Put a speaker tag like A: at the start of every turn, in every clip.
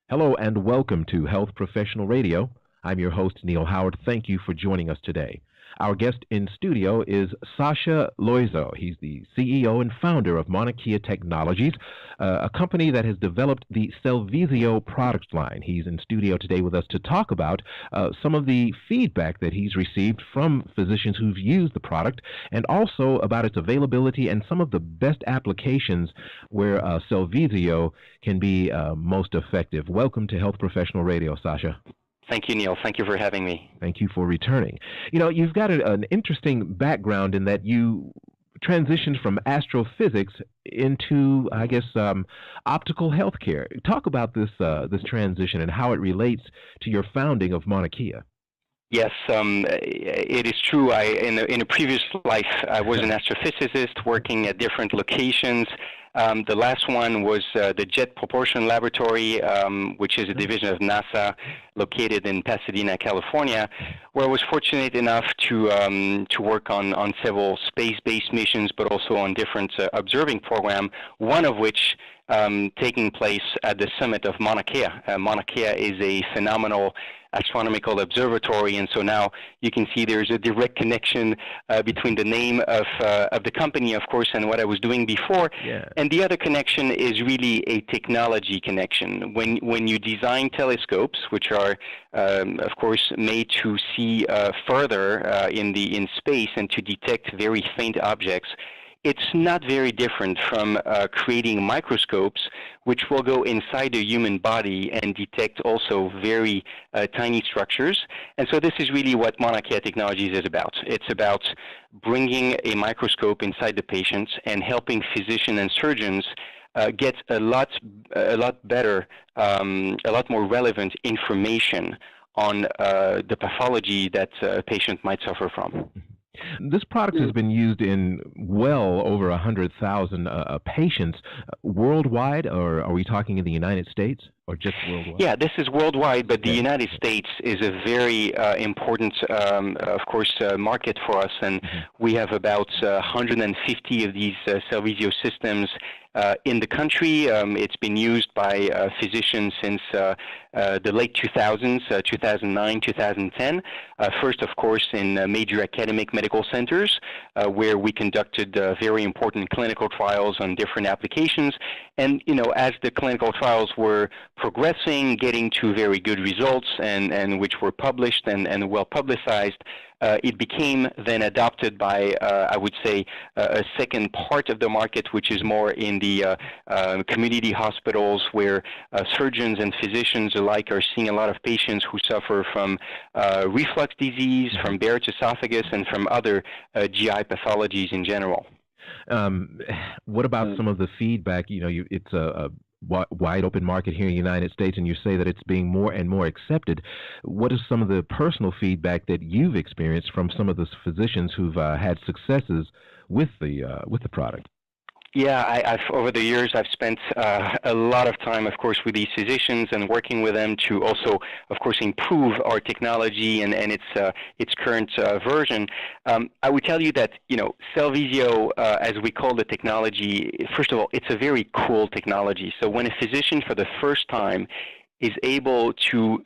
A: Hello and welcome to Health Professional Radio. I'm your host, Neal Howard. Thank you for joining us today. Our guest in studio is Sacha Loiseau. He's the CEO and founder of Mauna Kea Technologies, a company that has developed the CellVizio product line. He's in studio today with us to talk about some of the feedback that he's received from physicians who've used the product, and also about its availability and some of the best applications where CellVizio can be most effective. Welcome to Health Professional Radio, Sacha.
B: Thank you, Neal. Thank you for having me.
A: Thank you for returning. You know, you've got an interesting background in that you transitioned from astrophysics into, I guess, optical healthcare. Talk about this transition and how it relates to your founding of Mauna Kea.
B: Yes, it is true. In a previous life, I was an astrophysicist working at different locations. The last one was the Jet Propulsion Laboratory, which is a division of NASA located in Pasadena, California, where I was fortunate enough to work on several space-based missions, but also on different observing programs, one of which taking place at the summit of Mauna Kea. Mauna Kea is a phenomenal astronomical observatory, and so now you can see there's a direct connection between the name of the company, of course, and what I was doing before.
A: Yeah.
B: And the other connection is really a technology connection. When you design telescopes, which are, of course, made to see further in space and to detect very faint objects, it's not very different from creating microscopes which will go inside the human body and detect also very tiny structures. And so this is really what Mauna Kea Technologies is about. It's about bringing a microscope inside the patient and helping physicians and surgeons get a lot better, a lot more relevant information on the pathology that a patient might suffer from.
A: This product has been used in well over 100,000 patients worldwide, or are we talking in the United States, or just worldwide?
B: Yeah, this is worldwide, but the United States is a very important, of course, market for us, and we have about 150 of these CellVizio systems in the country. It's been used by physicians since the late 2000s, 2009, 2010. First, of course, in major academic medical centers where we conducted very important clinical trials on different applications. And, you know, as the clinical trials were progressing, getting to very good results and which were published and well publicized, it became then adopted by, I would say, a second part of the market, which is more in the community hospitals where surgeons and physicians alike are seeing a lot of patients who suffer from reflux disease, from Barrett's esophagus, and from other GI pathologies in general.
A: What about some of the feedback? You know, it's a wide open market here in the United States, and you say that it's being more and more accepted. What is some of the personal feedback that you've experienced from some of the physicians who've had successes with the product?
B: Yeah, over the years, I've spent a lot of time, of course, with these physicians and working with them to also, of course, improve our technology and its current version. I would tell you that, you know, CellVizio, as we call the technology, first of all, it's a very cool technology. So when a physician for the first time is able to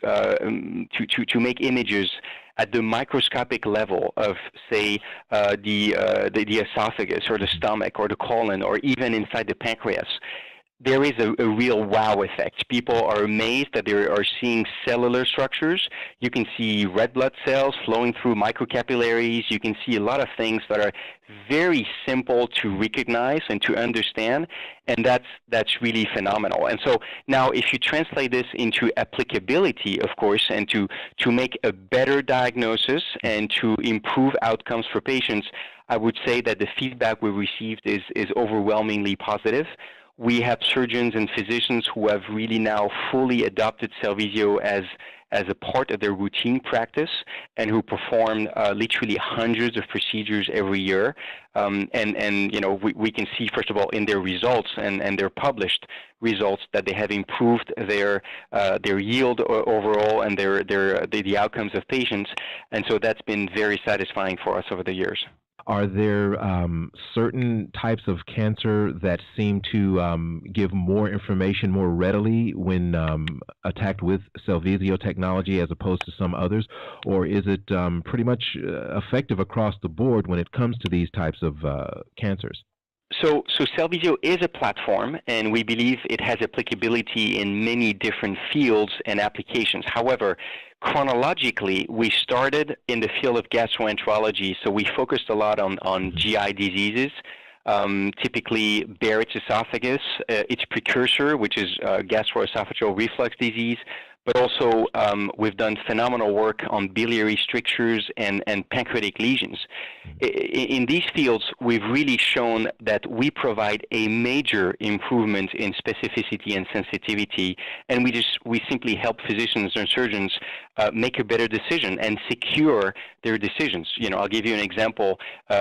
B: make images at the microscopic level of, say, the esophagus or the stomach or the colon or even inside the pancreas, there is a real wow effect. People are amazed that they are seeing cellular structures. You can see red blood cells flowing through microcapillaries. You can see a lot of things that are very simple to recognize and to understand, and that's really phenomenal. And so now if you translate this into applicability, of course, and to make a better diagnosis and to improve outcomes for patients, I would say that the feedback we received is overwhelmingly positive. We have surgeons and physicians who have really now fully adopted CellVizio as a part of their routine practice and who perform literally hundreds of procedures every year. And you know, we can see, first of all, in their results and their published results that they have improved their yield overall and the outcomes of patients. And so that's been very satisfying for us over the years.
A: Are there certain types of cancer that seem to give more information more readily when attacked with CellVizio technology as opposed to some others? Or is it pretty much effective across the board when it comes to these types of cancers?
B: So CellVizio is a platform, and we believe it has applicability in many different fields and applications. However, chronologically, we started in the field of gastroenterology, so we focused a lot on GI diseases, typically Barrett's esophagus, its precursor, which is gastroesophageal reflux disease. But also, we've done phenomenal work on biliary strictures and pancreatic lesions. In these fields, we've really shown that we provide a major improvement in specificity and sensitivity, and we simply help physicians and surgeons make a better decision and secure their decisions. I'll give you an example.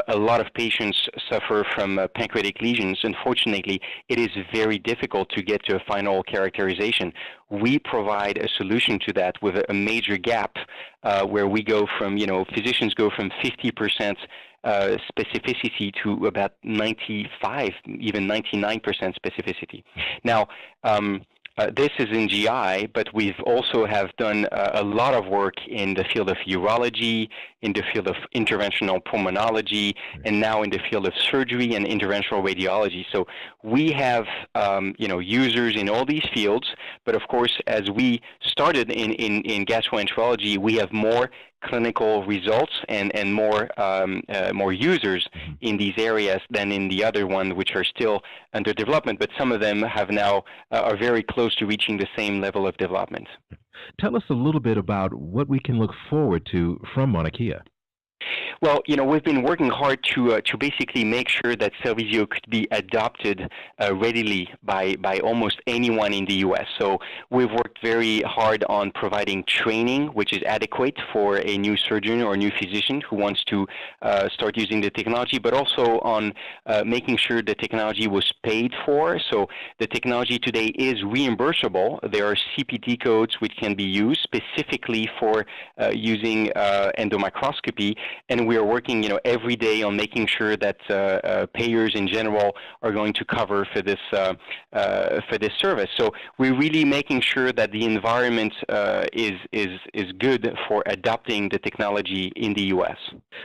B: A lot of patients suffer from pancreatic lesions. Unfortunately, it is very difficult to get to a final characterization. We provide a solution to that with a major gap where we go from, physicians go from 50% specificity to about 95, even 99% specificity. Now, this is in GI, but we've also have done a lot of work in the field of urology, in the field of interventional pulmonology, and now in the field of surgery and interventional radiology. So we have, users in all these fields, but of course, as we started in gastroenterology, we have more clinical results and more users in these areas than in the other ones, which are still under development, but some of them have now are very close to reaching the same level of development.
A: Tell us a little bit about what we can look forward to from Mauna Kea.
B: Well, we've been working hard to basically make sure that CellVizio could be adopted readily by almost anyone in the U.S. So we've worked very hard on providing training, which is adequate for a new surgeon or a new physician who wants to start using the technology, but also on making sure the technology was paid for. So the technology today is reimbursable. There are CPT codes which can be used specifically for using endomicroscopy. And we are working, every day on making sure that payers in general are going to cover for this service. So we're really making sure that the environment is good for adopting the technology in the U.S.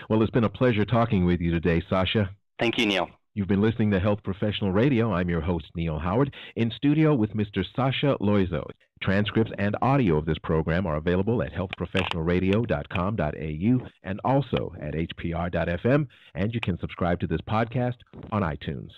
A: Well, it's been a pleasure talking with you today, Sacha.
B: Thank you, Neal.
A: You've been listening to Health Professional Radio. I'm your host, Neal Howard, in studio with Mr. Sacha Loiseau. Transcripts and audio of this program are available at healthprofessionalradio.com.au and also at hpr.fm, and you can subscribe to this podcast on iTunes.